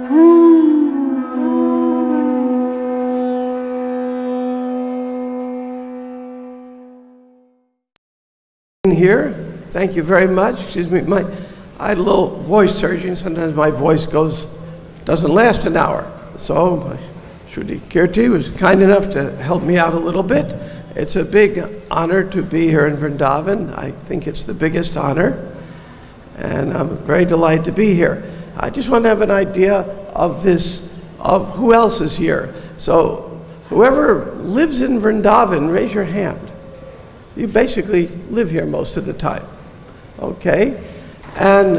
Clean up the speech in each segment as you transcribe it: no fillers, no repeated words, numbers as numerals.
Here, thank you very much. Excuse me, I had a little voice surgery. Sometimes my voice doesn't last an hour. So Shruti Kirti was kind enough to help me out a little bit. It's a big honor to be here in Vrindavan. I think it's the biggest honor, and I'm very delighted to be here. I just want to have an idea of who else is here. So whoever lives in Vrindavan, raise your hand. You basically live here most of the time, okay? And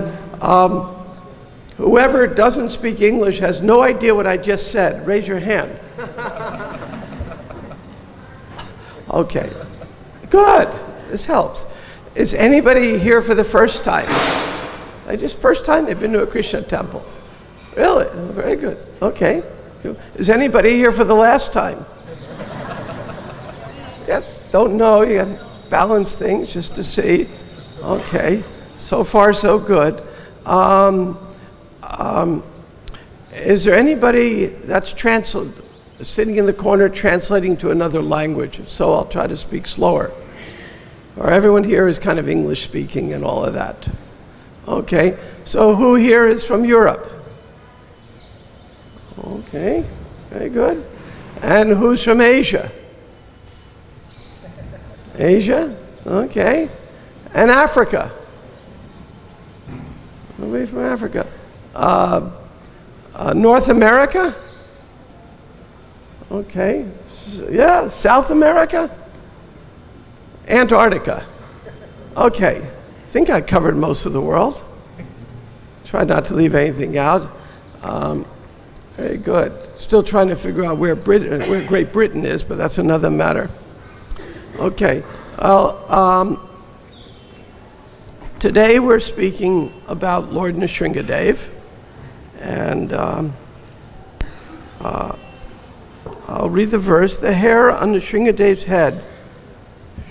whoever doesn't speak English, has no idea what I just said, raise your hand. Okay, good, this helps. Is anybody here for the first time? First time they've been to a Krishna temple? Really? Very good, okay. Is anybody here for the last time? Yeah, don't know, you gotta balance things just to see. Okay, so far so good. Is there anybody that's sitting in the corner translating to another language? If so, I'll try to speak slower. Or everyone here is kind of English speaking and all of that. Okay, so who here is from Europe? Okay, very good. And who's from Asia? Asia, okay. And Africa. Nobody from Africa. North America? Okay. Yeah, South America? Antarctica. Okay. I think I covered most of the world. Try not to leave anything out. Very good. Still trying to figure out where Great Britain is, but that's another matter. Okay, well, today we're speaking about Lord Nrsingadev, and I'll read the verse. The hair on Nrsingadev's head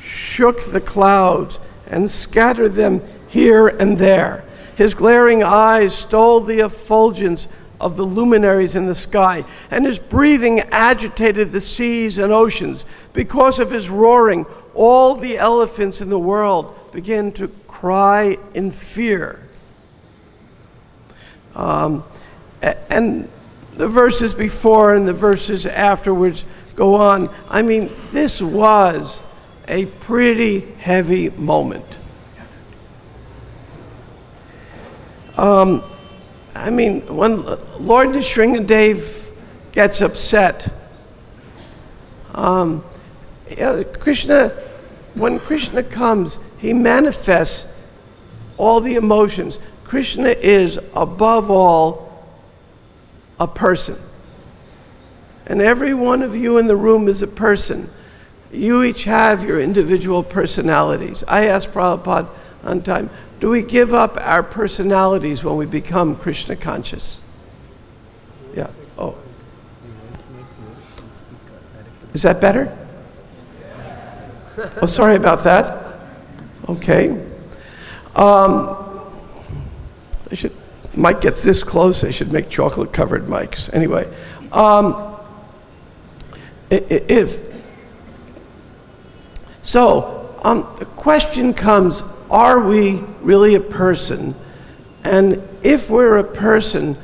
shook the clouds and scattered them here and there. His glaring eyes stole the effulgence of the luminaries in the sky, and his breathing agitated the seas and oceans. Because of his roaring, all the elephants in the world began to cry in fear. And the verses before and the verses afterwards go on. I mean, this was a pretty heavy moment. I mean, when Lord Nrsingadev gets upset, when Krishna comes, he manifests all the emotions. Krishna is, above all, a person. And every one of you in the room is a person. You each have your individual personalities. I asked Prabhupada one time, do we give up our personalities when we become Krishna conscious? Yeah. Oh. Is that better? Oh, sorry about that. Okay. Mic gets this close, they should make chocolate-covered mics. Anyway, the question comes, are we really a person? And if we're a person,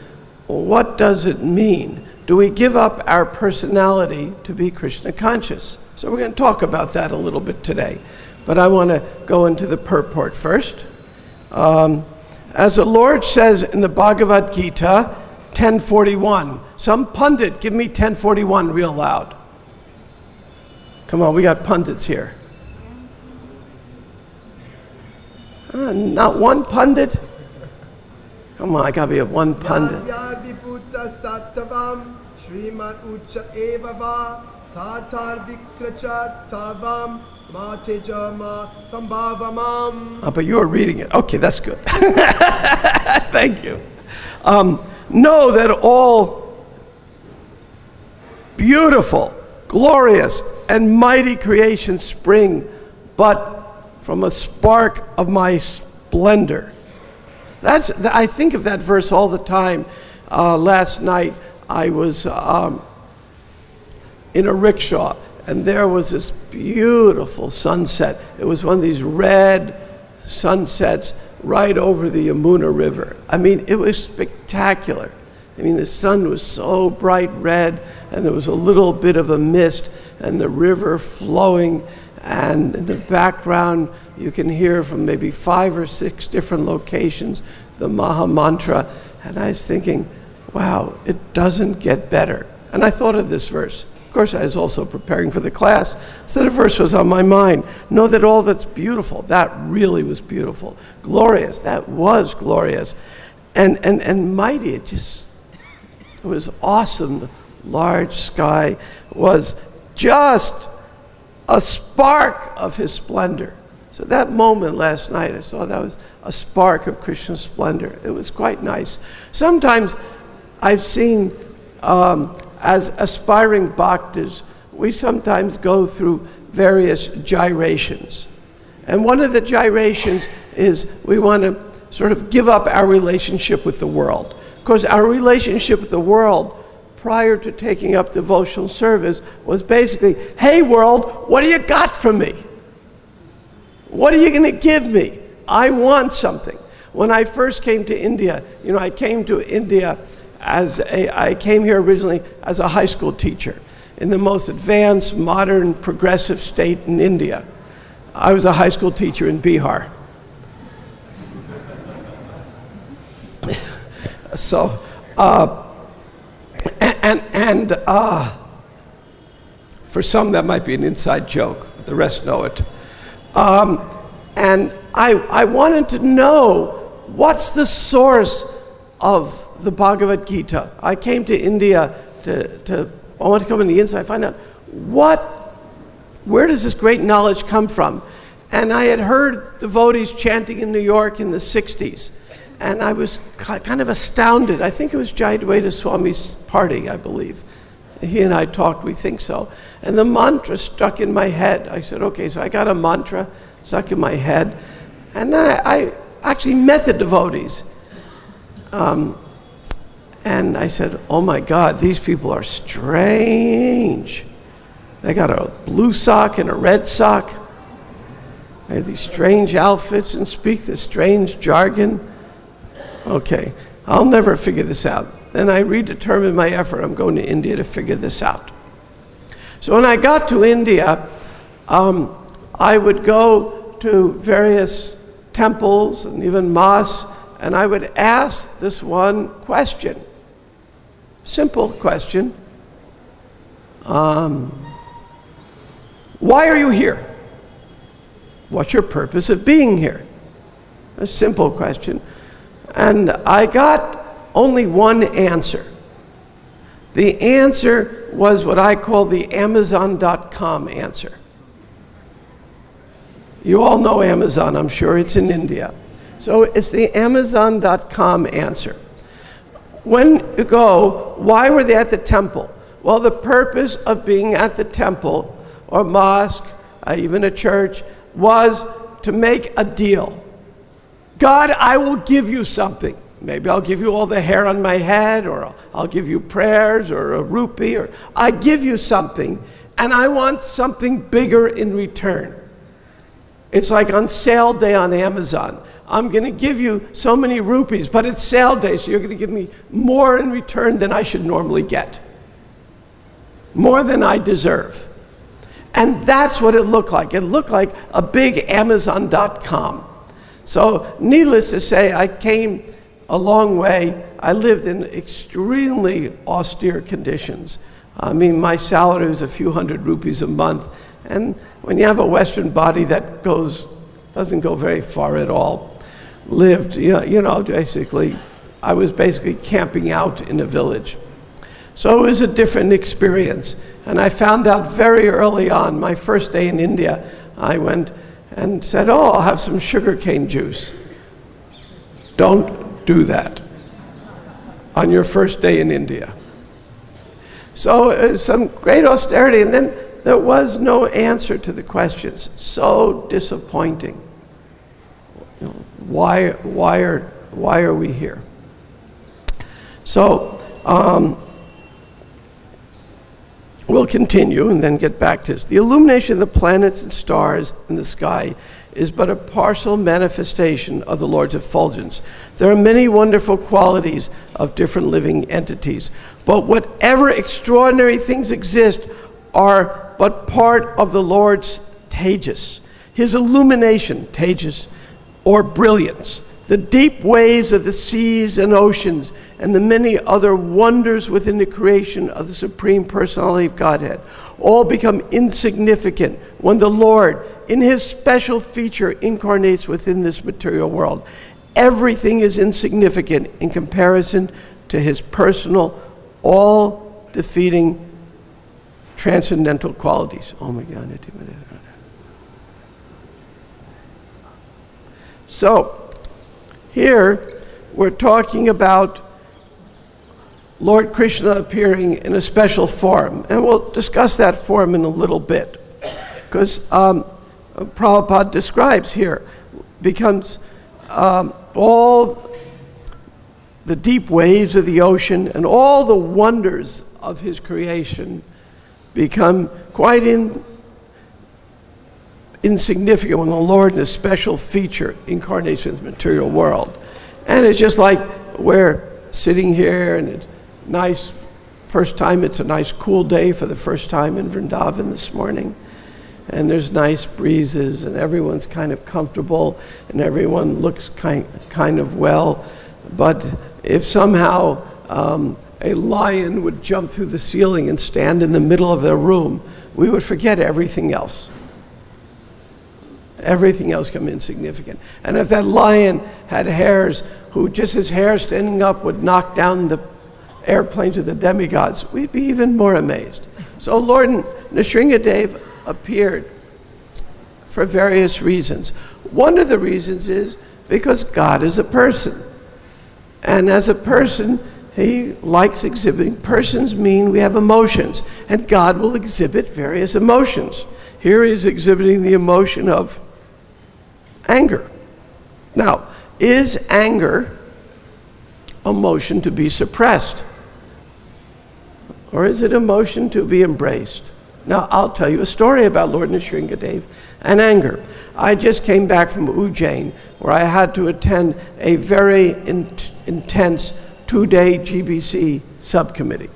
what does it mean? Do we give up our personality to be Krishna conscious? So we're going to talk about that a little bit today. But I want to go into the purport first. As the Lord says in the Bhagavad-Gita, 10:41. Some pundit, give me 10:41 real loud. Come on, we got pundits here. Not one pundit? Come on, I gotta be a one pundit. But you were reading it. Okay, that's good. Thank you. Know that all beautiful, glorious, and mighty creations spring but from a spark of my splendor. I think of that verse all the time. last night I was in a rickshaw, and there was this beautiful sunset. It was one of these red sunsets right over the Yamuna River. I mean, it was spectacular. I mean, the sun was so bright red, and there was a little bit of a mist, and the river flowing, and in the background you can hear from maybe 5 or 6 different locations the Maha Mantra. And I was thinking, wow, it doesn't get better. And I thought of this verse. Of course, I was also preparing for the class, so the verse was on my mind. Know that all that's beautiful, that really was beautiful. Glorious, that was glorious. And mighty, it was awesome. The large sky was just a spark of his splendor. So that moment last night, I saw that was a spark of Krishna's splendor. It was quite nice. Sometimes I've seen, as aspiring bhaktas, we sometimes go through various gyrations. And one of the gyrations is we want to sort of give up our relationship with the world. Because our relationship with the world prior to taking up devotional service was basically, hey world, what do you got for me? What are you going to give me? I want something. When I first came to India, I came to India I came here originally as a high school teacher in the most advanced, modern, progressive state in India. I was a high school teacher in Bihar. So, for some that might be an inside joke, but the rest know it. And I wanted to know what's the source of the Bhagavad-Gita. I came to India I want to come on the inside, find out where does this great knowledge come from? And I had heard devotees chanting in New York in the 60s, and I was kind of astounded. I think it was Jayadvaita Swami's party, I believe. He and I talked, we think so. And the mantra stuck in my head. I said, okay, so I got a mantra stuck in my head. And then I actually met the devotees. And I said, oh my God, these people are strange. They got a blue sock and a red sock. They have these strange outfits and speak this strange jargon. Okay, I'll never figure this out. Then I redetermined my effort. I'm going to India to figure this out. So when I got to India, I would go to various temples and even mosques, and I would ask this one question. Simple question. Why are you here? What's your purpose of being here? A simple question. And I got only one answer. The answer was what I call the Amazon.com answer. You all know Amazon, I'm sure. It's in India. So it's the Amazon.com answer. When you go, why were they at the temple? Well, the purpose of being at the temple or mosque, even a church, was to make a deal. God, I will give you something. Maybe I'll give you all the hair on my head, or I'll give you prayers, or a rupee, or I give you something, and I want something bigger in return. It's like on sale day on Amazon. I'm going to give you so many rupees, but it's sale day, so you're going to give me more in return than I should normally get. More than I deserve. And that's what it looked like. It looked like a big Amazon.com. So needless to say, I came a long way. I lived in extremely austere conditions. I mean, my salary was a few hundred rupees a month. And when you have a Western body that doesn't go very far at all, basically, I was basically camping out in a village. So it was a different experience. And I found out very early on, my first day in India, I went and said, oh, I'll have some sugarcane juice. Don't do that on your first day in India. So some great austerity, and then there was no answer to the questions. So disappointing. Why are we here? So we'll continue and then get back to this. The illumination of the planets and stars in the sky is but a partial manifestation of the Lord's effulgence. There are many wonderful qualities of different living entities, but whatever extraordinary things exist are but part of the Lord's tejas, his illumination, tejas, or brilliance. The deep waves of the seas and oceans and the many other wonders within the creation of the Supreme Personality of Godhead all become insignificant when the Lord, in his special feature, incarnates within this material world. Everything is insignificant in comparison to his personal, all-defeating, transcendental qualities. Oh my God. So, here, we're talking about Lord Krishna appearing in a special form, and we'll discuss that form in a little bit, because Prabhupada describes here, becomes all the deep waves of the ocean and all the wonders of his creation become quite insignificant when the Lord, in a special feature, incarnates in the material world. And it's just like we're sitting here and it's nice, it's a nice cool day for the first time in Vrindavan this morning. And there's nice breezes and everyone's kind of comfortable and everyone looks kind of well. But if somehow a lion would jump through the ceiling and stand in the middle of the room, we would forget everything else. Everything else become insignificant. And if that lion had hairs, who just his hair standing up would knock down the airplanes of the demigods, we'd be even more amazed. So Lord Nrsingadev appeared for various reasons. One of the reasons is because God is a person. And as a person, he likes exhibiting. Persons mean we have emotions, and God will exhibit various emotions. Here he is exhibiting the emotion of anger. Now, is anger emotion to be suppressed? Or is it emotion to be embraced? Now, I'll tell you a story about Lord Nrsingadev and anger. I just came back from Ujjain, where I had to attend a very intense 2-day GBC subcommittee.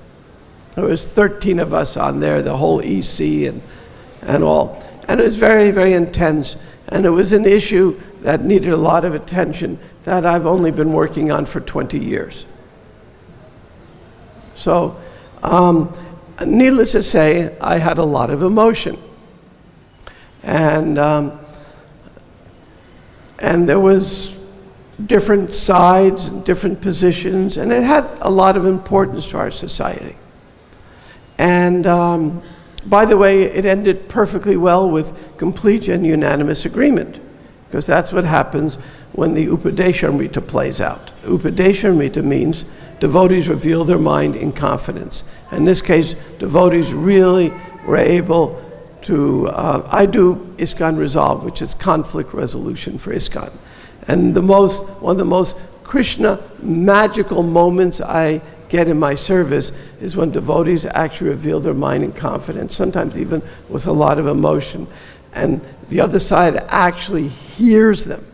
There was 13 of us on there, the whole EC and all. And it was very, very intense. And it was an issue that needed a lot of attention that I've only been working on for 20 years. So, needless to say, I had a lot of emotion. And there was different sides, different positions, and it had a lot of importance to our society. And by the way, it ended perfectly well with complete and unanimous agreement, because that's what happens when the Upadeshamrita plays out. Upadeshamrita means devotees reveal their mind in confidence. In this case, devotees really were able to, I do ISKCON Resolve, which is conflict resolution for ISKCON. And one of the most Krishna magical moments I get in my service is when devotees actually reveal their mind in confidence, sometimes even with a lot of emotion. And the other side actually hears them,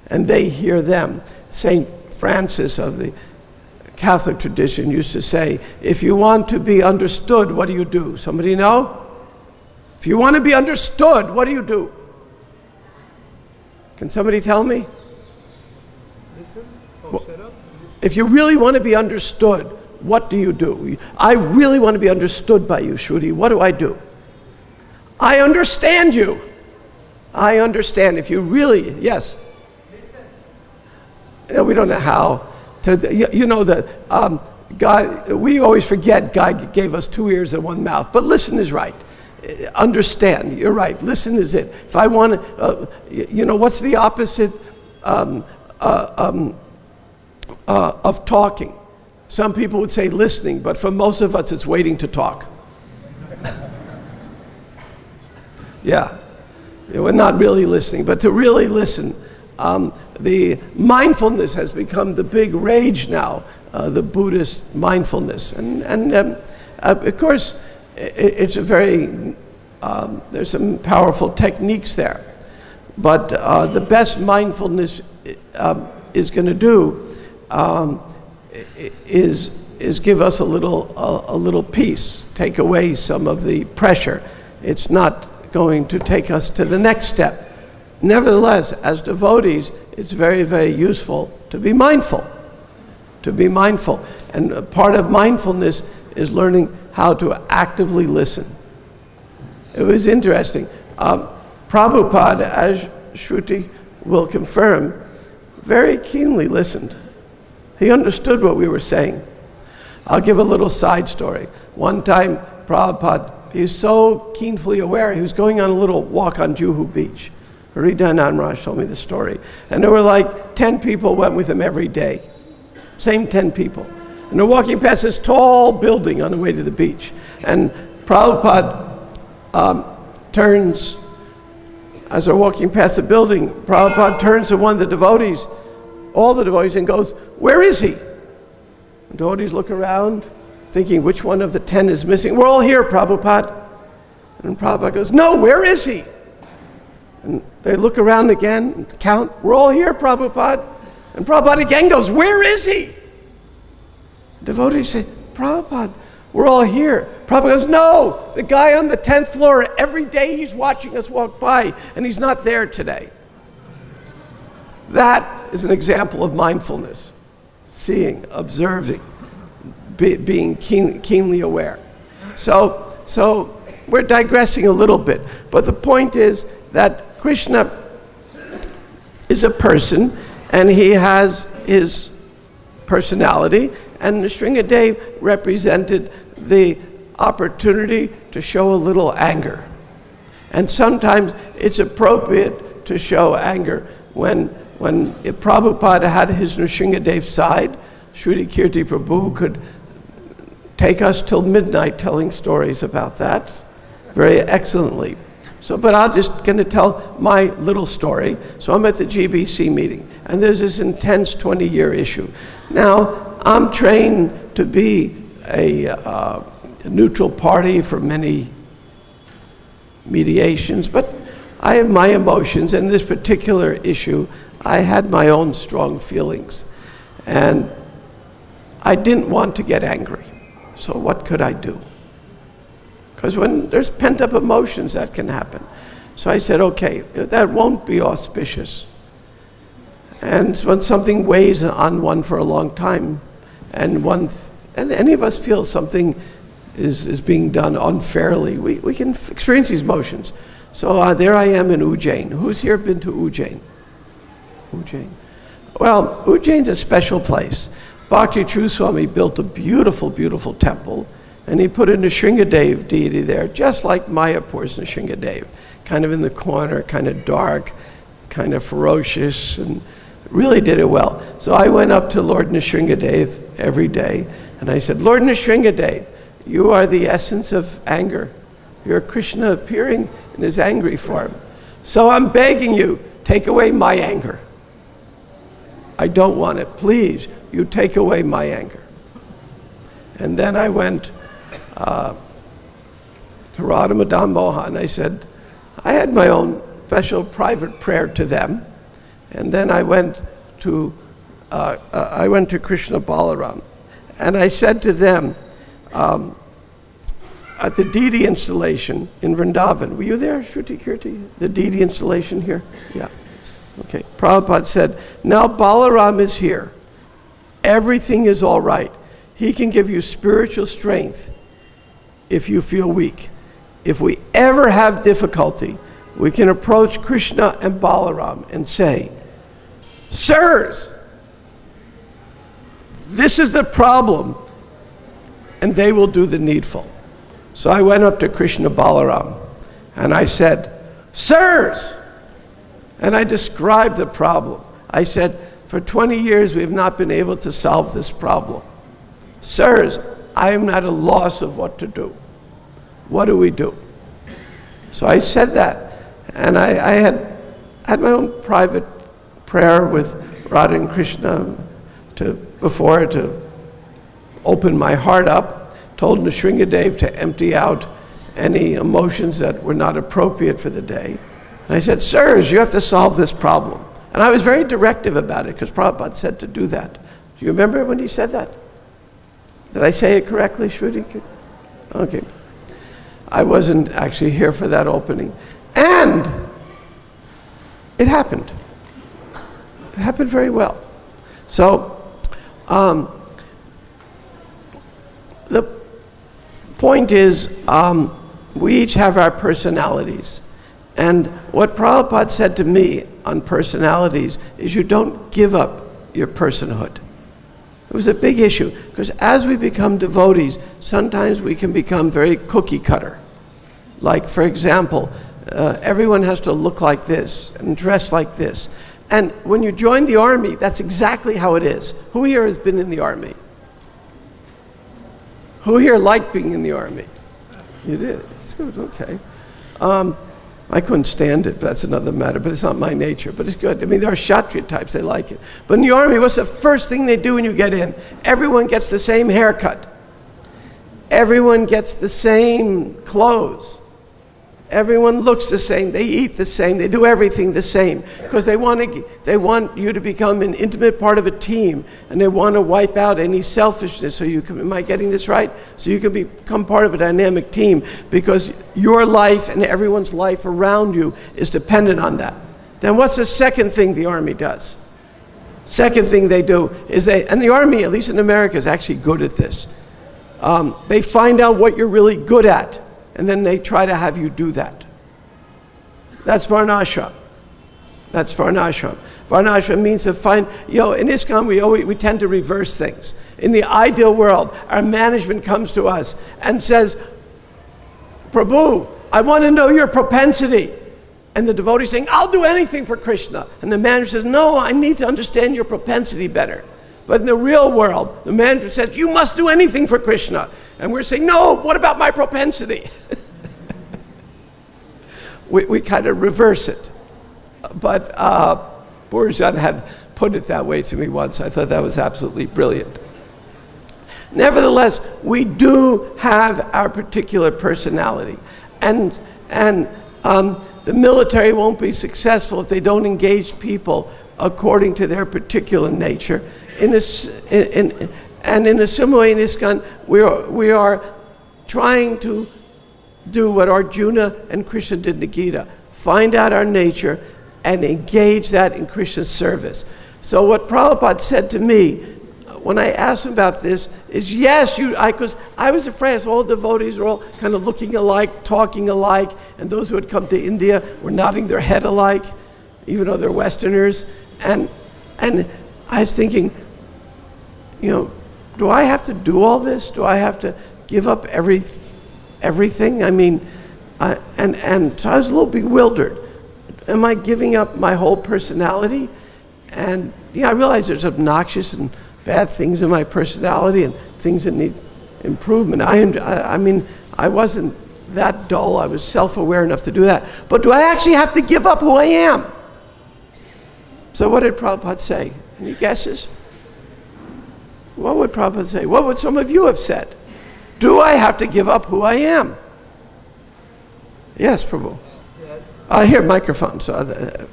and they hear them. St. Francis of the Catholic tradition used to say, if you want to be understood, what do you do? Somebody know? If you want to be understood, what do you do? Can somebody tell me? Listen. If you really want to be understood, what do you do? I really want to be understood by you, Shruti. What do I do? I understand you. I understand. If you really, yes. Listen. We don't know how. You know that God. We always forget God gave us 2 ears and 1 mouth. But listen is right. Understand. You're right. Listen is it. If I want to, what's the opposite of talking? Some people would say listening, but for most of us, it's waiting to talk. Yeah, we're not really listening, but to really listen, The mindfulness has become the big rage now, the Buddhist mindfulness. And of course, it's a very, there's some powerful techniques there. But the best mindfulness is going to do is give us a little peace, take away some of the pressure. It's not going to take us to the next step. Nevertheless, as devotees, it's very, very useful to be mindful. To be mindful. And a part of mindfulness is learning how to actively listen. It was interesting. Prabhupada, as Shruti will confirm, very keenly listened. He understood what we were saying. I'll give a little side story. One time, Prabhupada, he was so keenly aware, he was going on a little walk on Juhu Beach. Haridanand Raj told me the story. And there were like 10 people went with him every day. Same 10 people. And they're walking past this tall building on the way to the beach. And Prabhupada turns, as they're walking past the building, Prabhupada turns to one of the devotees, all the devotees, and goes, "Where is he?" The devotees look around, thinking which one of the 10 is missing. "We're all here, Prabhupada." And Prabhupada goes, "No, where is he?" And they look around again and count, "We're all here, Prabhupada." And Prabhupada again goes, "Where is he?" Devotees say, "Prabhupada, we're all here." Prabhupada goes, "No, the guy on the 10th floor, every day he's watching us walk by, and he's not there today." That is an example of mindfulness. Seeing, observing, being keenly aware. So we're digressing a little bit, but the point is that Krishna is a person, and he has his personality, and Nrsingadev represented the opportunity to show a little anger. And sometimes it's appropriate to show anger when if Prabhupada had his Nrsingadev side, Shruti Kirti Prabhu could take us till midnight telling stories about that very excellently. So, but I'm just going to tell my little story. So I'm at the GBC meeting, and there's this intense 20-year issue. Now, I'm trained to be a neutral party for many mediations, but I have my emotions, and this particular issue, I had my own strong feelings. And I didn't want to get angry. So what could I do? Because when there's pent-up emotions, that can happen. So I said, okay, that won't be auspicious. And when something weighs on one for a long time, and any of us feel something is being done unfairly, we can experience these emotions. So there I am in Ujjain. Who's here been to Ujjain? Ujjain. Well, Ujjain's a special place. Bhakti True Swami built a beautiful, beautiful temple, and he put a Nrsingadev deity there, just like Mayapur's Nrsingadev, kind of in the corner, kind of dark, kind of ferocious, and really did it well. So I went up to Lord Nrsingadev every day, and I said, "Lord Nrsingadev, you are the essence of anger. You're Krishna appearing in his angry form. So I'm begging you, take away my anger. I don't want it. Please, you take away my anger." And then I went to Radha Madan Mohan. I said, I had my own special private prayer to them. And then I went to Krishna Balaram. And I said to them, at the deity installation in Vrindavan, were you there, Shruti Kirti? The deity installation here? Yeah. Okay. Prabhupada said, now Balaram is here. Everything is all right. He can give you spiritual strength if you feel weak. If we ever have difficulty, we can approach Krishna and Balaram and say, "Sirs, this is the problem," and they will do the needful. So I went up to Krishna Balaram and I said, "Sirs," and I described the problem. I said, "For 20 years we have not been able to solve this problem. Sirs, I am at a loss of what to do. What do we do?" So I said that, and I had my own private prayer with Radha and Krishna before to open my heart up, told Nrsingadev to empty out any emotions that were not appropriate for the day. And I said, sirs, you have to solve this problem. And I was very directive about it because Prabhupada said to do that. Do you remember when he said that? Did I say it correctly, Shruti? Okay. I wasn't actually here for that opening. And it happened. It happened very well. So, the point is, we each have our personalities. And what Prabhupada said to me on personalities is you don't give up your personhood. It was a big issue, because as we become devotees, sometimes we can become very cookie cutter. Like, for example, everyone has to look like this and dress like this. And when you join the army, that's exactly how it is. Who here has been in the army? Who here liked being in the army? You did? It's good, okay. I couldn't stand it, but that's another matter. But it's not my nature, but it's good. I mean, there are Kshatriya types, they like it. But in the army, what's the first thing they do when you get in? Everyone gets the same haircut. Everyone gets the same clothes. Everyone looks the same. They eat the same. They do everything the same because they want you to become an intimate part of a team, and they want to wipe out any selfishness. So you can, am I getting this right? So you can become part of a dynamic team because your life and everyone's life around you is dependent on that. Then what's the second thing the army does? Second thing they do is and the army, at least in America, is actually good at this. They find out what you're really good at, and then they try to have you do that. That's varnashram. That's varnashram. Varnashram means to find, in ISKCON we tend to reverse things. In the ideal world, our management comes to us and says, Prabhu, I want to know your propensity. And the devotee is saying, I'll do anything for Krishna. And the manager says, no, I need to understand your propensity better. But in the real world, the manager says, you must do anything for Krishna. And we're saying, no, what about my propensity? we kind of reverse it. But Bourgeon had put it that way to me once. I thought that was absolutely brilliant. Nevertheless, we do have our particular personality. And the military won't be successful if they don't engage people according to their particular nature. In a similar way in ISKCON, we are trying to do what Arjuna and Krishna did in the Gita. Find out our nature and engage that in Krishna's service. So what Prabhupada said to me when I asked him about this is, yes, because I was afraid all devotees were all kind of looking alike, talking alike, and those who had come to India were nodding their head alike, even though they're Westerners. And I was thinking, do I have to do all this? Do I have to give up everything? I mean, and so I was a little bewildered. Am I giving up my whole personality? And I realize there's obnoxious and bad things in my personality and things that need improvement. I mean, I wasn't that dull. I was self-aware enough to do that. But do I actually have to give up who I am? So what did Prabhupada say? Any guesses? What would Prabhupada say? What would some of you have said? Do I have to give up who I am? Yes, Prabhu. Here, microphone. So,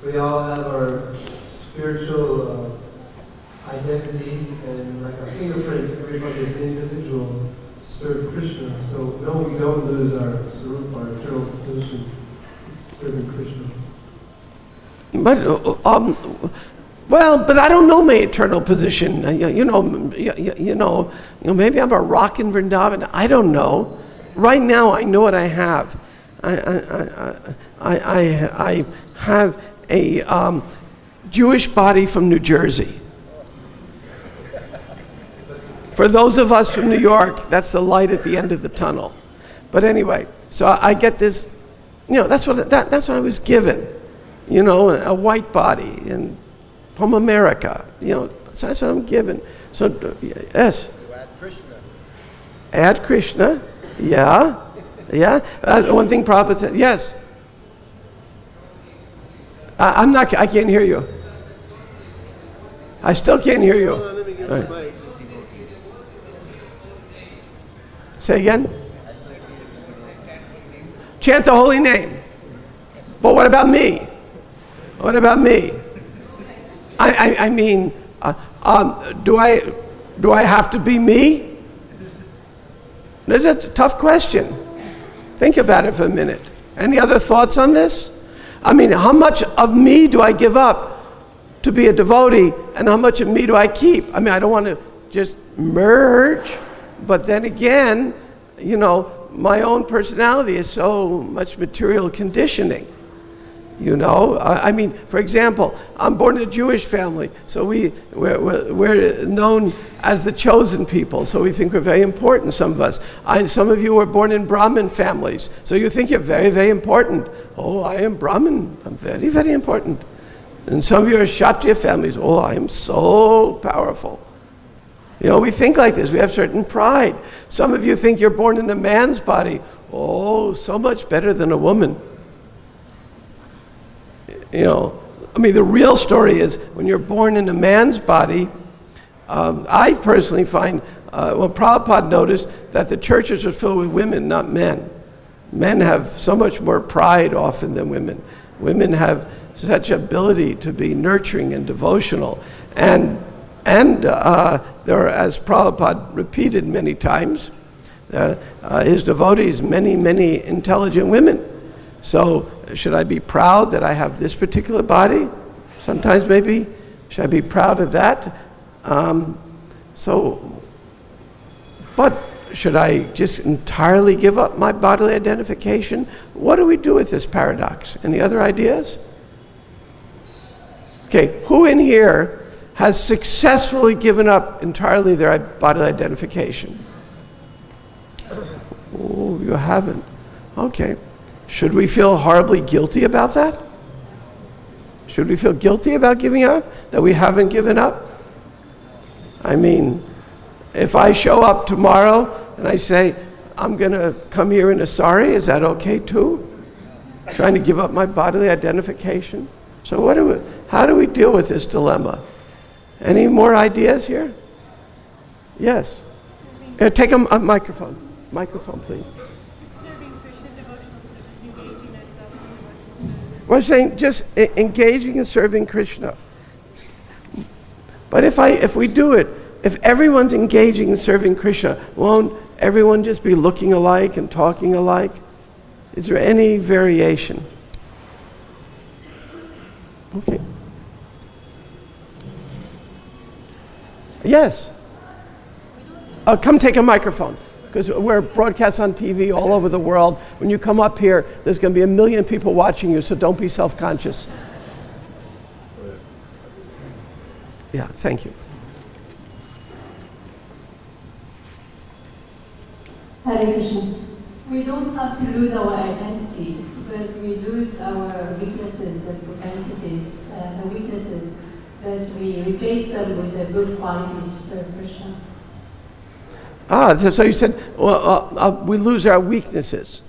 we all have our spiritual identity and like our fingerprint. Everybody is an individual to serve Krishna. So no, we don't lose our sarup, our eternal position serving Krishna. But but I don't know my eternal position. Maybe I'm a rock in Vrindavan. I don't know. Right now, I know what I have. I have a Jewish body from New Jersey. For those of us from New York, that's the light at the end of the tunnel. But anyway, so I get this. That's what I was given. A white body and from America. So that's what I'm given. So yes. You add Krishna. Add Krishna. Yeah. One thing Prabhupada said. Yes. I can't hear you. I still can't hear you. Hold on, let me get the mic. Say again? Chant the holy name. But what about me? What about me? I mean, do I have to be me? That's a tough question. Think about it for a minute. Any other thoughts on this? I mean, how much of me do I give up to be a devotee, and how much of me do I keep? I mean, I don't want to just merge, but then again, you know, my own personality is so much material conditioning. You know, I mean, for example, I'm born in a Jewish family, so we're known as the chosen people, so we think we're very important, some of us. Some of you were born in Brahmin families, so you think you're very, very important. Oh, I am Brahmin, I'm very, very important. And some of you are Kshatriya families. Oh, I am so powerful. You know, we think like this. We have certain pride. Some of you think you're born in a man's body. Oh, so much better than a woman. You know, I mean, the real story is when you're born in a man's body, I personally find, Prabhupada noticed that the churches are filled with women, not men. Men have so much more pride often than women. Women have such ability to be nurturing and devotional. And there are, as Prabhupada repeated many times, his devotees, many, many intelligent women. So should I be proud that I have this particular body? Sometimes maybe. Should I be proud of that? But should I just entirely give up my bodily identification? What do we do with this paradox? Any other ideas? Okay, who in here has successfully given up entirely their bodily identification? Oh, you haven't. Okay. Should we feel horribly guilty about that? Should we feel guilty about giving up? That we haven't given up? I mean, if I show up tomorrow and I say, I'm going to come here in a sari, is that okay too? Trying to give up my bodily identification? So how do we deal with this dilemma? Any more ideas here? Yes. Take a microphone. Microphone, please. We're saying just engaging and serving Krishna. But if we do it, if everyone's engaging and serving Krishna, won't everyone just be looking alike and talking alike? Is there any variation? Okay. Yes. Come take a microphone, because we're broadcast on TV all over the world. When you come up here, there's going to be 1 million people watching you, so don't be self-conscious. Yeah, thank you. Hare Krishna. We don't have to lose our identity, but we lose our weaknesses and propensities, the weaknesses, but we replace them with the good qualities to serve Krishna. So you said, we lose our weaknesses.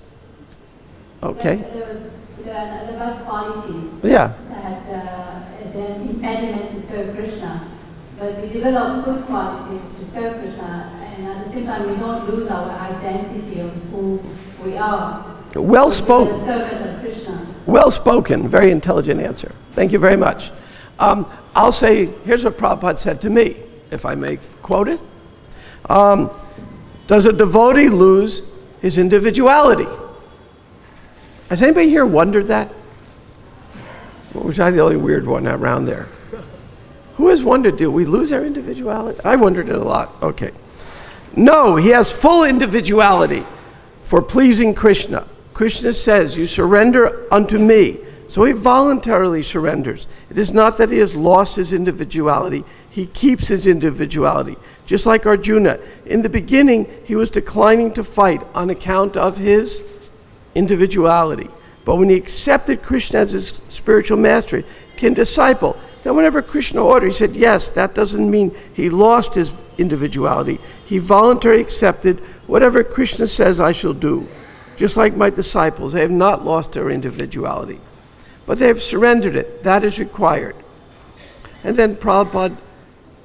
Okay. The bad qualities. Yeah. That is an impediment to serve Krishna. But we develop good qualities to serve Krishna, and at the same time we don't lose our identity of who we are. Well spoken. The servant of Krishna. Well spoken. Very intelligent answer. Thank you very much. I'll say, here's what Prabhupada said to me, if I may quote it. Does a devotee lose his individuality? Has anybody here wondered that? Or was I the only weird one around there? Who has wondered, do we lose our individuality? I wondered it a lot. Okay. No, he has full individuality for pleasing Krishna. Krishna says, you surrender unto me. So he voluntarily surrenders. It is not that he has lost his individuality. He keeps his individuality. Just like Arjuna. In the beginning, he was declining to fight on account of his individuality. But when he accepted Krishna as his spiritual master, became disciple, then whenever Krishna ordered, he said, yes, that doesn't mean he lost his individuality. He voluntarily accepted whatever Krishna says I shall do. Just like my disciples, they have not lost their individuality. but they have surrendered it. That is required. And then Prabhupada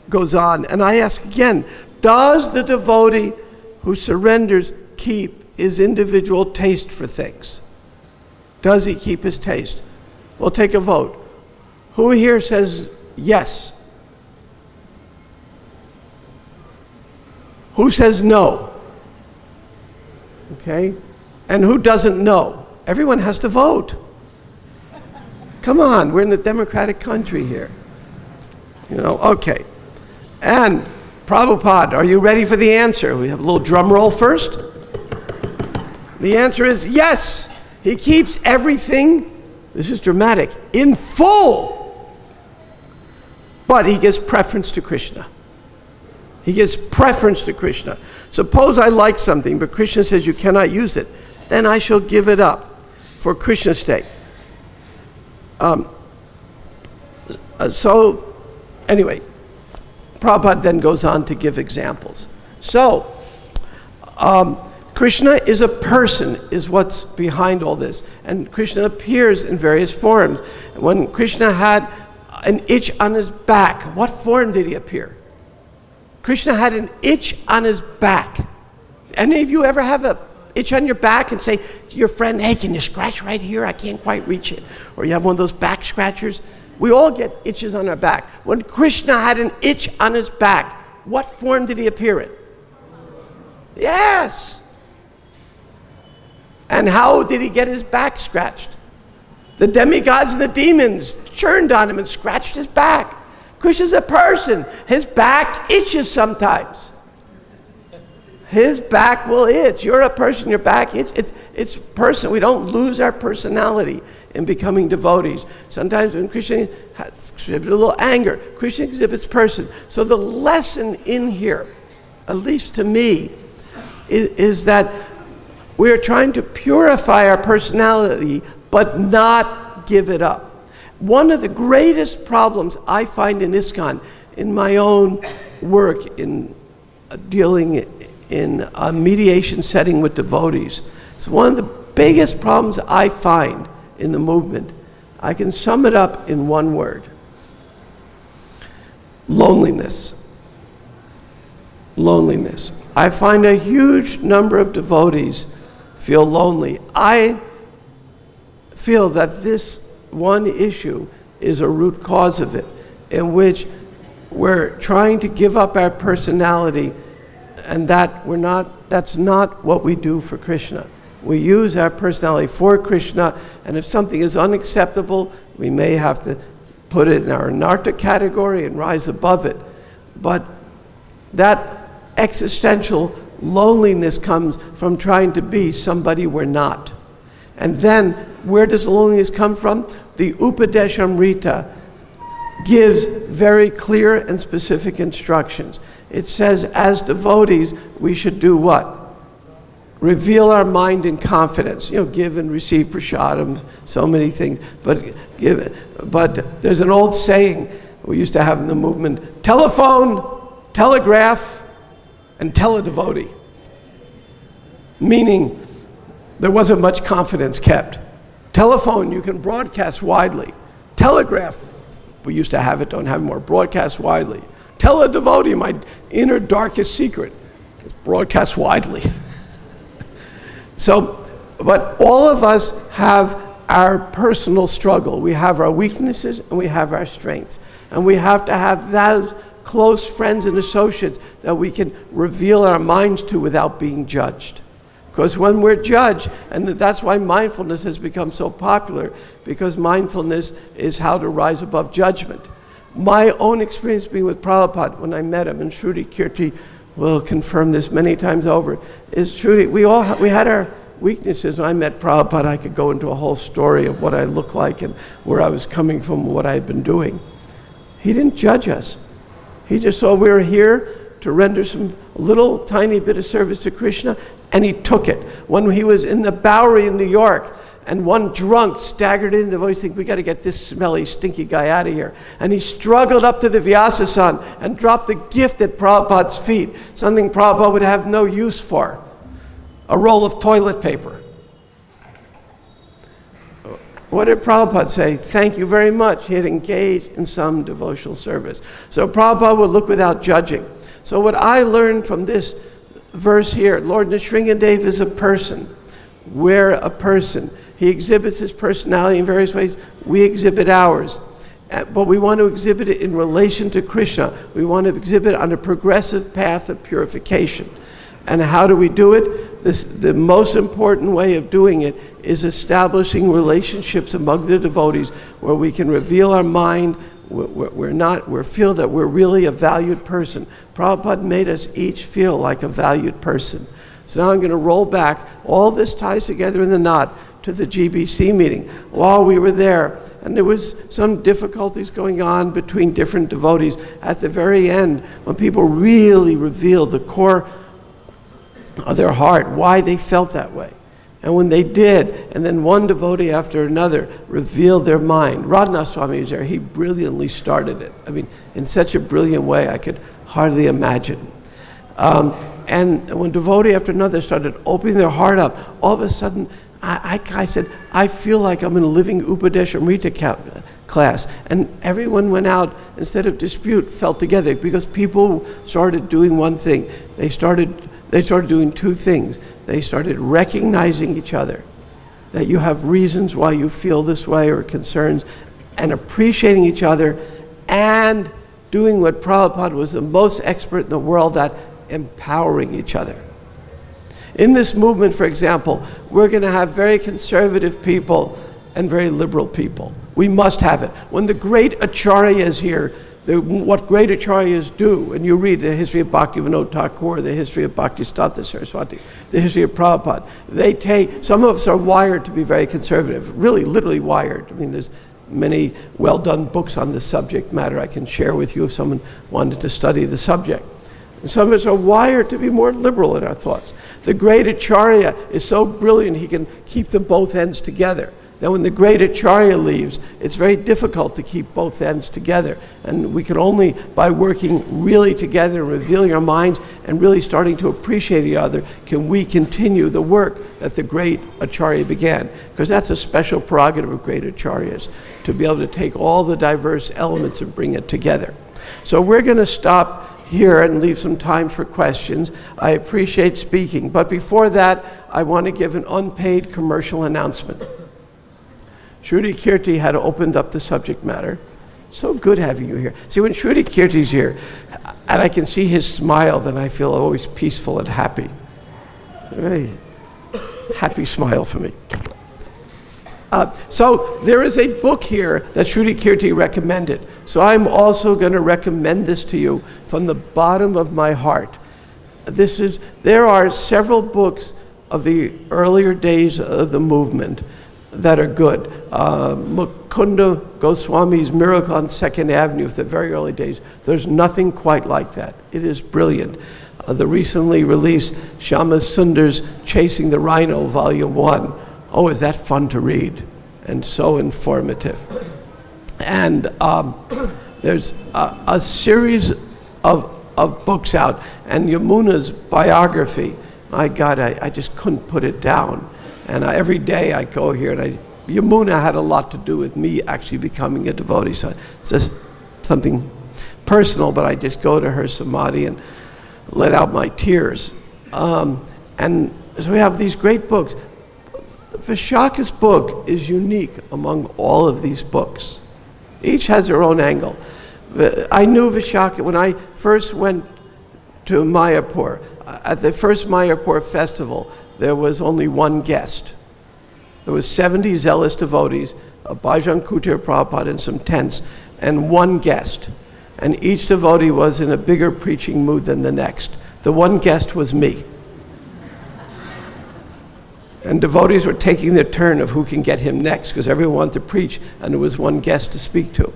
goes on, and I ask again, does the devotee who surrenders keep his individual taste for things? Does he keep his taste? We'll take a vote. Who here says yes? Who says no? Okay. And who doesn't know? Everyone has to vote. Come on, we're in a democratic country here. Okay. And Prabhupada, are you ready for the answer? We have a little drum roll first. The answer is yes. He keeps everything, this is dramatic, in full. But he gives preference to Krishna. He gives preference to Krishna. Suppose I like something, but Krishna says you cannot use it. Then I shall give it up for Krishna's sake. So, anyway, Prabhupada then goes on to give examples. So, Krishna is a person, is what's behind all this. And Krishna appears in various forms. When Krishna had an itch on his back, what form did he appear? Krishna had an itch on his back. Any of you ever have an itch on your back and say to your friend, hey, can you scratch right here? I can't quite reach it. Or you have one of those back scratchers. We all get itches on our back. When Krishna had an itch on his back, what form did he appear in? Yes. And how did he get his back scratched? The demigods and the demons churned on him and scratched his back. Krishna's a person. His back itches sometimes. His back will itch. You're a person, your back itches. It's person. We don't lose our personality in becoming devotees. Sometimes when Krishna exhibits a little anger, Krishna exhibits person. So the lesson in here, at least to me, is that we're trying to purify our personality, but not give it up. One of the greatest problems I find in ISKCON, in my own work in dealing in a mediation setting with devotees, it's one of the biggest problems I find in the movement. I can sum it up in one word: loneliness. Loneliness. I find a huge number of devotees feel lonely. I feel that this one issue is a root cause of it, in which we're trying to give up our personality, and that's not what we do for Krishna. We use our personality for Krishna, and if something is unacceptable, we may have to put it in our anartha category and rise above it. But that existential loneliness comes from trying to be somebody we're not. And then, where does the loneliness come from? The Upadeshamrita gives very clear and specific instructions. It says, as devotees, we should do what? Reveal our mind in confidence. Give and receive prasadam, so many things. But there's an old saying we used to have in the movement: telephone, telegraph, and tell a devotee. Meaning, there wasn't much confidence kept. Telephone, you can broadcast widely. Telegraph, we used to have it, don't have more. Broadcast widely. Tell a devotee my inner darkest secret. Broadcast widely. So, but all of us have our personal struggle. We have our weaknesses and we have our strengths. And we have to have those close friends and associates that we can reveal our minds to without being judged. Because when we're judged, and that's why mindfulness has become so popular, because mindfulness is how to rise above judgment. My own experience being with Prabhupada when I met him, and Shruti Kirti will confirm this many times over, is Shruti, we had our weaknesses. When I met Prabhupada, I could go into a whole story of what I looked like and where I was coming from, what I had been doing. He didn't judge us. He just saw we were here to render some little tiny bit of service to Krishna, and he took it. When he was in the Bowery in New York, and one drunk staggered in, the voice think, we got to get this smelly, stinky guy out of here. And he struggled up to the Vyasasan and dropped the gift at Prabhupada's feet, something Prabhupada would have no use for: a roll of toilet paper. What did Prabhupada say? Thank you very much. He had engaged in some devotional service. So Prabhupada would look without judging. So what I learned from this verse here, Lord Nrsingadev is a person. We're a person. He exhibits his personality in various ways. We exhibit ours. But we want to exhibit it in relation to Krishna. We want to exhibit it on a progressive path of purification. And how do we do it? The most important way of doing it is establishing relationships among the devotees where we can reveal our mind. We feel that we're really a valued person. Prabhupada made us each feel like a valued person. So now I'm going to roll back. All this ties together in the knot to the GBC meeting. While we were there, and there was some difficulties going on between different devotees, at the very end, when people really revealed the core of their heart, why they felt that way. And when they did, and then one devotee after another revealed their mind. Radhanath Swami was there. He brilliantly started it. I mean, in such a brilliant way, I could hardly imagine. And when devotee after another started opening their heart up, all of a sudden, I said, I feel like I'm in a living Upadesh Amrita class. And everyone went out, instead of dispute, felt together, because people started doing one thing. They started doing two things. They started recognizing each other, that you have reasons why you feel this way or concerns, and appreciating each other, and doing what Prabhupada was the most expert in the world at, empowering each other. In this movement, for example, we're going to have very conservative people and very liberal people. We must have it. When the great acharyas is here, what great acharyas do, and you read the history of Bhaktivinoda Thakur, the history of Bhaktisiddhanta Saraswati, the history of Prabhupada, some of us are wired to be very conservative, really literally wired. I mean, there's many well-done books on this subject matter I can share with you if someone wanted to study the subject. And some of us are wired to be more liberal in our thoughts. The great acharya is so brilliant he can keep the both ends together. Then when the great acharya leaves, it's very difficult to keep both ends together. And we can only, by working really together and revealing our minds and really starting to appreciate each other, can we continue the work that the great acharya began. Because that's a special prerogative of great acharyas, to be able to take all the diverse elements and bring it together. So we're going to stop here and leave some time for questions. I appreciate speaking. But before that, I want to give an unpaid commercial announcement. Shruti Kirti had opened up the subject matter. So good having you here. See, when Shruti Kirti's here, and I can see his smile, then I feel always peaceful and happy. A very happy smile for me. So there is a book here that Shruti Kirti recommended. So I'm also going to recommend this to you from the bottom of my heart. There are several books of the earlier days of the movement that are good. Mukunda Goswami's Miracle on 2nd Avenue, the very early days, there's nothing quite like that. It is brilliant. The recently released Shama Sundar's Chasing the Rhino, Volume 1. Oh, is that fun to read and so informative. And there's a series of books out, and Yamuna's biography, my God, I just couldn't put it down. And every day I go here, and Yamuna had a lot to do with me actually becoming a devotee. So it's just something personal, but I just go to her samadhi and let out my tears. And so we have these great books. Vishaka's book is unique among all of these books. Each has their own angle. I knew Vishaka when I first went to Mayapur. At the first Mayapur festival, there was only one guest. There was 70 zealous devotees, a Bhajan Kutir Prabhupada and some tents, and one guest. And each devotee was in a bigger preaching mood than the next. The one guest was me. And devotees were taking their turn of who can get him next, because everyone wanted to preach, and there was one guest to speak to.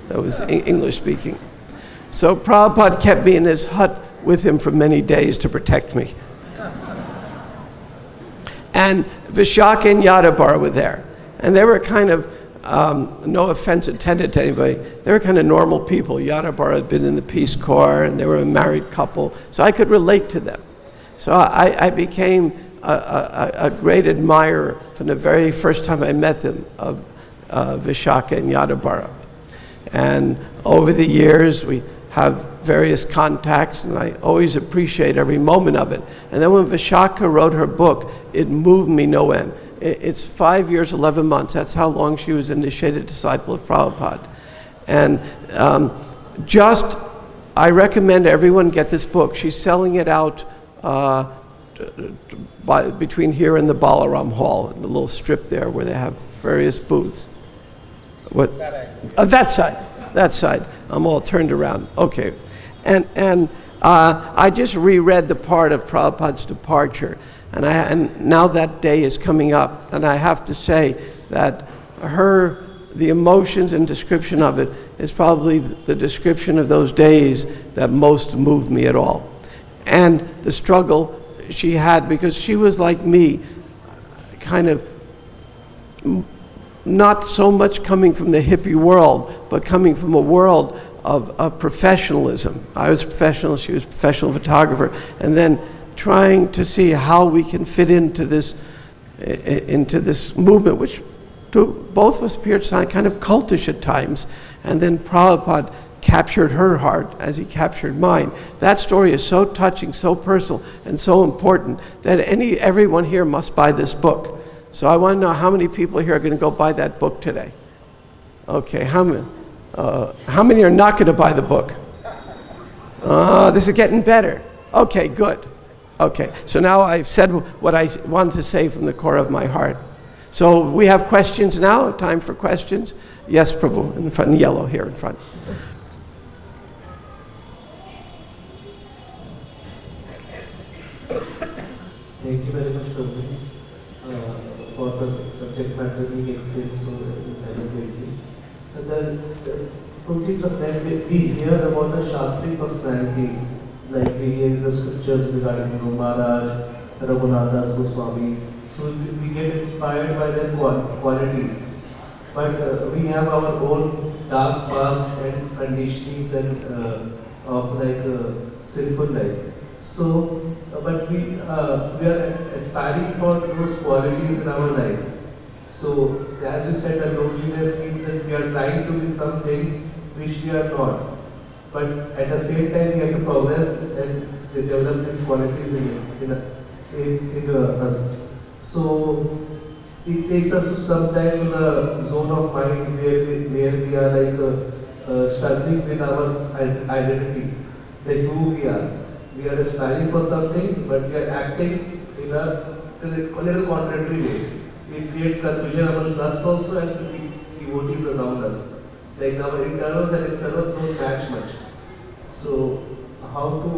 That was English speaking. So Prabhupada kept me in his hut with him for many days to protect me. And Vishaka and Yadabar were there. And they were kind of, no offense intended to anybody, they were kind of normal people. Yadabar had been in the Peace Corps, and they were a married couple, so I could relate to them. So I became a great admirer from the very first time I met them of Vishaka and Yadabara. And over the years, we have various contacts, and I always appreciate every moment of it. And then when Vishaka wrote her book, it moved me no end. It's 5 years, 11 months. That's how long she was initiated disciple of Prabhupada. And I recommend everyone get this book. She's selling it out between here and the Balaram Hall, in the little strip there where they have various booths. What? That side. I'm all turned around. Okay. And I just reread the part of Prabhupada's departure, and now that day is coming up, and I have to say that the emotions and description of it is probably the description of those days that most moved me at all. And the struggle she had, because she was like me, kind of not so much coming from the hippie world, but coming from a world of professionalism. I was a professional, she was a professional photographer, and then trying to see how we can fit into this movement, which to both of us appeared to sound kind of cultish at times. And then Prabhupada captured her heart as he captured mine. That story is so touching, so personal, and so important that everyone here must buy this book. So I want to know how many people here are going to go buy that book today. Okay, how many are not going to buy the book? This is getting better. Okay, good. Okay, so now I've said what I wanted to say from the core of my heart. So we have questions now, time for questions. Yes, Prabhu, in front, in yellow here in front. Thank you very much, Prabhu, for the subject matter being explained so eloquently. And then, we hear about the Shastric personalities, like we hear the scriptures regarding Dhruv Maharaj, Raghunath Goswami. So we get inspired by their qualities. But we have our own dark past and conditionings and of sinful life. So, but we are aspiring for those qualities in our life. So, as you said, the loneliness means that we are trying to be something which we are not. But at the same time, we have to progress and develop these qualities in us. So it takes us to sometimes in a zone of mind where we are struggling with our identity, that who we are. We are aspiring for something, but we are acting in a little contrary way. It creates confusion amongst us also and the devotees around us. Like our internals and externals don't match much. So how to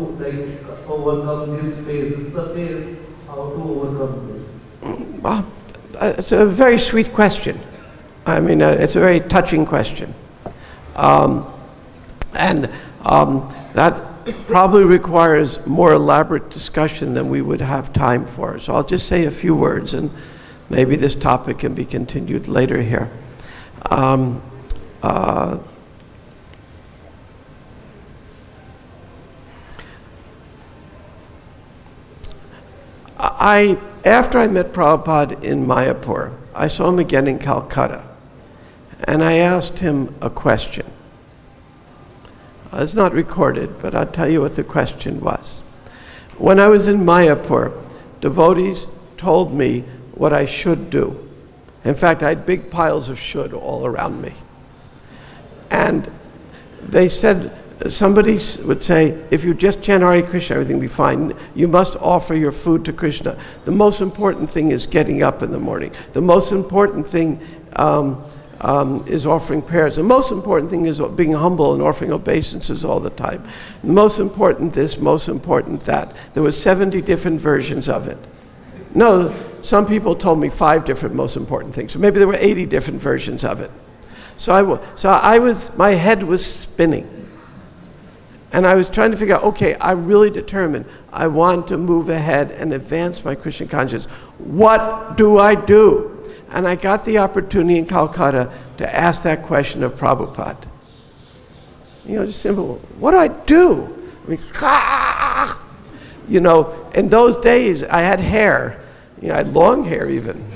overcome this phase? This is a phase. How to overcome this? Well, it's a very sweet question. I mean, it's a very touching question. That probably requires more elaborate discussion than we would have time for. So I'll just say a few words, and maybe this topic can be continued later here. After I met Prabhupada in Mayapur, I saw him again in Calcutta, and I asked him a question. It's not recorded, but I'll tell you what the question was. When I was in Mayapur, devotees told me what I should do. In fact, I had big piles of should all around me. And they said, somebody would say, if you just chant Hare Krishna, everything will be fine. You must offer your food to Krishna. The most important thing is getting up in the morning. The most important thing is offering prayers. The most important thing is being humble and offering obeisances all the time. Most important this, most important that. There were 70 different versions of it. No, some people told me 5 different most important things. So maybe there were 80 different versions of it. So my head was spinning. And I was trying to figure out, okay, I'm really determined. I want to move ahead and advance my Krishna consciousness. What do I do? And I got the opportunity in Calcutta to ask that question of Prabhupada. Just simple, what do I do? I mean, in those days, I had hair. I had long hair even.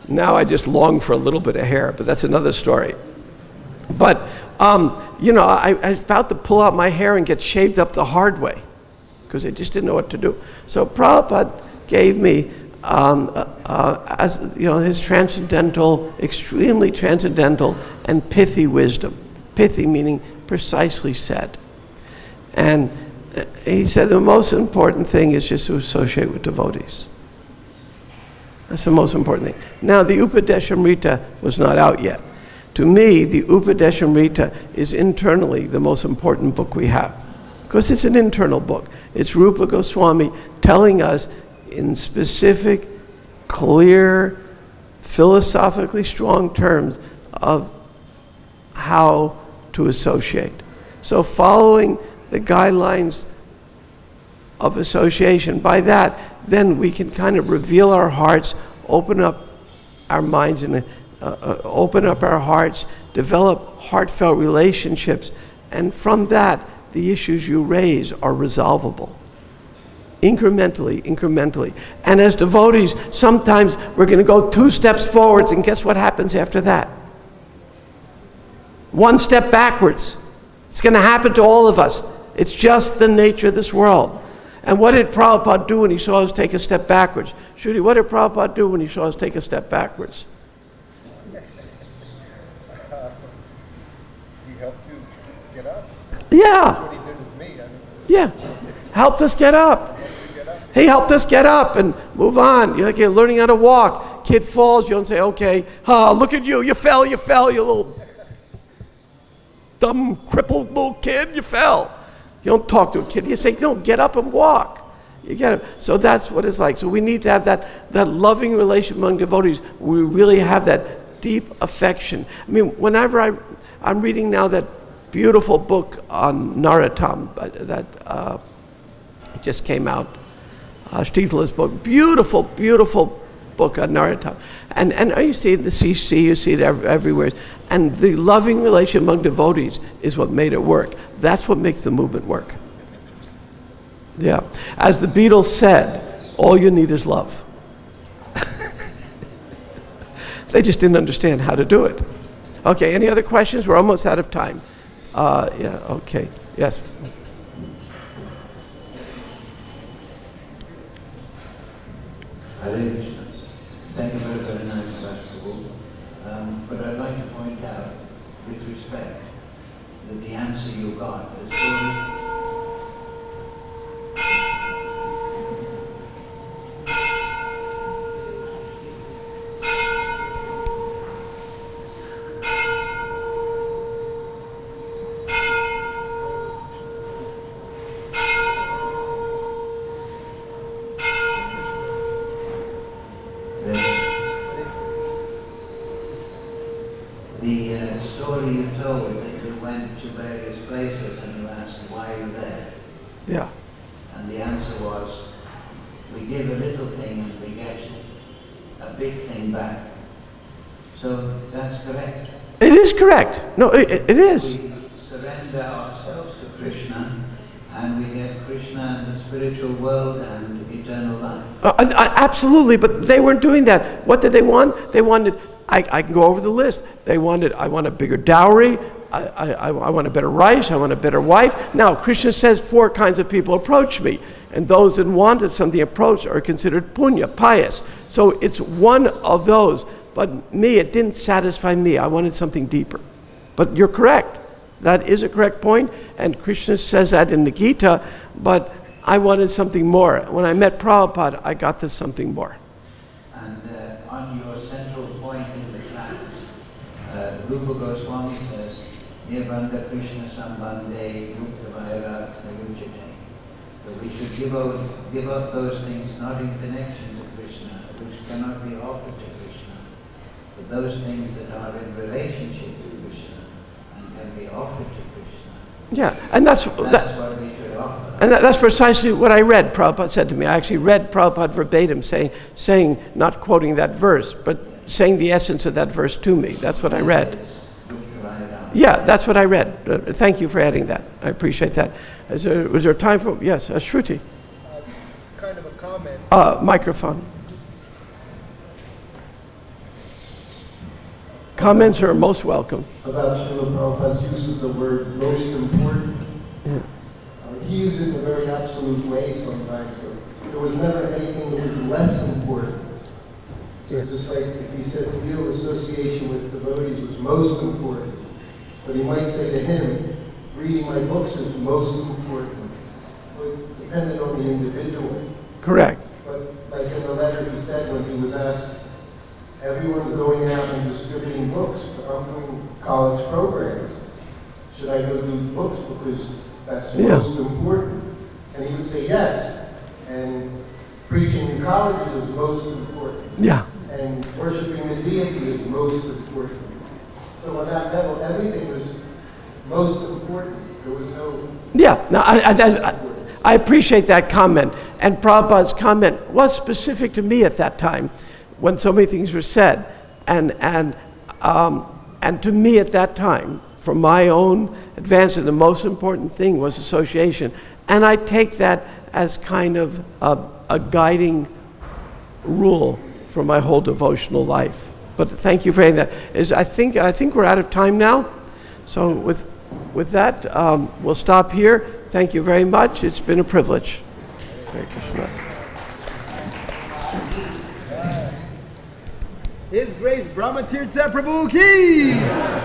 Now I just long for a little bit of hair, but that's another story. But, I was about to pull out my hair and get shaved up the hard way because I just didn't know what to do. So Prabhupada gave me, his transcendental, extremely transcendental and pithy wisdom. Pithy meaning precisely said. And he said the most important thing is just to associate with devotees. That's the most important thing. Now, the Upadeshamrita was not out yet. To me, the Upadeshamrita is internally the most important book we have, because it's an internal book. It's Rupa Goswami telling us in specific, clear, philosophically strong terms of how to associate. So following the guidelines of association, by that, then we can kind of reveal our hearts, open up our minds, and open up our hearts, develop heartfelt relationships, and from that, the issues you raise are resolvable. Incrementally. And as devotees, sometimes we're going to go 2 steps forwards, and guess what happens after that? 1 step backwards. It's going to happen to all of us. It's just the nature of this world. And what did Prabhupada do when he saw us take a step backwards? Shruti, what did Prabhupada do when he saw us take a step backwards? He helped you get up. Yeah. That's what he did with me. Yeah. Helped us get up. He helped us get up and move on. You're like you're learning how to walk. Kid falls, you don't say, okay, look at you, you fell, you little dumb, crippled little kid, you fell. You don't talk to a kid. You say, no, get up and walk. You get it. So that's what it's like. So we need to have that loving relation among devotees. We really have that deep affection. I mean, whenever I'm reading now that beautiful book on Narottam that just came out, Tirtha's book, beautiful book on Narottam. And you see it in the CC, you see it everywhere. And the loving relation among devotees is what made it work. That's what makes the movement work. Yeah. As the Beatles said, all you need is love. They just didn't understand how to do it. Okay, any other questions? We're almost out of time. Yeah, okay. Yes. Hare Krishna. Thank you for a very nice class, Prabhu. But I'd like to point out, with respect, that the answer you got, the story. The story you told that you went to various places and you asked, why are you there? Yeah. And the answer was, we give a little thing and we get a big thing back. So that's correct. It is correct. No, it is. We surrender ourselves to Krishna and we get Krishna and the spiritual world and eternal life. Absolutely, but they weren't doing that. What did they want? They wanted, I can go over the list. They wanted, I want a bigger dowry, I want a better rice, I want a better wife. Now, Krishna says 4 kinds of people approach me, and those that wanted something approached are considered punya, pious. So it's one of those, but me, it didn't satisfy me. I wanted something deeper. But you're correct. That is a correct point, and Krishna says that in the Gita, but I wanted something more. When I met Prabhupada, I got this something more. And on your central point in the class, Rupa Goswami says, Nirvanda Krishna Sambandhe Mukta Vairag Sayujane. So we should give up those things not in connection to Krishna, which cannot be offered to Krishna, but those things that are in relationship to Krishna and can be offered to Krishna. Yeah, and that's what we should offer. And that's precisely what I read. Prabhupada said to me. I actually read Prabhupada verbatim, saying, not quoting that verse, but saying the essence of that verse to me. That's what I read. Yeah, that's what I read. Thank you for adding that. I appreciate that. Was there time for, yes, Shruti? Kind of a comment. Microphone. Comments are most welcome. About Srila Prabhupada's use of the word most important. Yeah. He used it in a very absolute way sometimes. So there was never anything that was less important. So just like if he said real association with devotees was most important, but he might say to him, reading my books is most important. It depended on the individual. Correct. But like in the letter he said when he was asked, everyone's going out and distributing books, but I'm doing college programs. Should I go do books because that's most important? And he would say yes. And preaching in colleges is most important. Yeah. And worshiping the deity is most important. So on that level, everything was most important. There was no... Yeah, no, I appreciate that comment. And Prabhupada's comment was specific to me at that time when so many things were said. And to me at that time, for my own advancement, the most important thing was association. And I take that as kind of a guiding rule for my whole devotional life. But thank you for saying that. I think we're out of time now. So with that, we'll stop here. Thank you very much. It's been a privilege. Hare Krishna. His Grace Brahma Tirtha Prabhu ki!